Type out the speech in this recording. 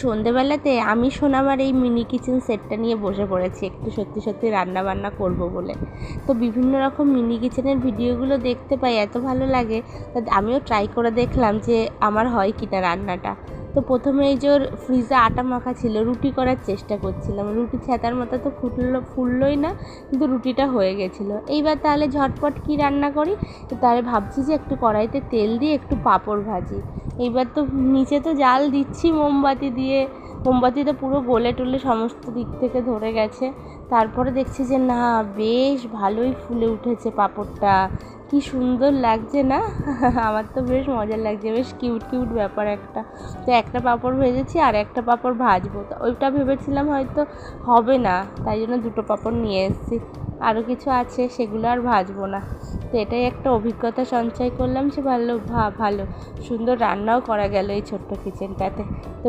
সন্ধেবেলাতে আমি সোনামার এই mini kitchen সেটটা নিয়ে বসে পড়েছি একটু সত্যি সত্যি রান্না বান্না করব বলে। তো বিভিন্ন রকম মিনি কিচেনের ভিডিওগুলো দেখতে পাই, এত ভালো লাগে। তা আমিও ট্রাই করে দেখলাম যে আমার হয় কিনা রান্নাটা। তো প্রথমে এই যে ওর ফ্রিজে আটা মাখা ছিল, রুটি করার চেষ্টা করছিলাম। রুটি ছ্যাঁতার মতো তো ফুললোই না, কিন্তু রুটিটা হয়ে গেছিলো। এইবার তাহলে ঝটপট কি রান্না করি, তো তাহলে ভাবছি যে একটু কড়াইতে তেল দিয়ে একটু পাঁপড় ভাজি। এইবার তো নিচে তো জাল দিচ্ছি মোমবাতি দিয়ে, মোমবাতিটা পুরো গলে টলে সমস্ত দিক থেকে ধরে গেছে। তারপরে দেখছি যে না, বেশ ভালোই ফুলে উঠেছে পাঁপড়টা, কি সুন্দর লাগছে না? আমার তো বেশ মজা লাগছে, বেশ কিউট কিউট ব্যাপার একটা। তো একটা পাঁপড় ভেজেছি আর একটা পাঁপড় ভাজবো, তো ওইটা ভেবেছিলাম হয়তো হবে না, তাই জন্য দুটো পাঁপড় নিয়ে এসেছি। আরও কিছু আছে, সেগুলো আর ভাজবো না। তো এটাই একটা অভিজ্ঞতা সঞ্চয় করলাম যে ভালো সুন্দর রান্নাও করা গেল এই ছোট্ট কিচেনটাতে। তো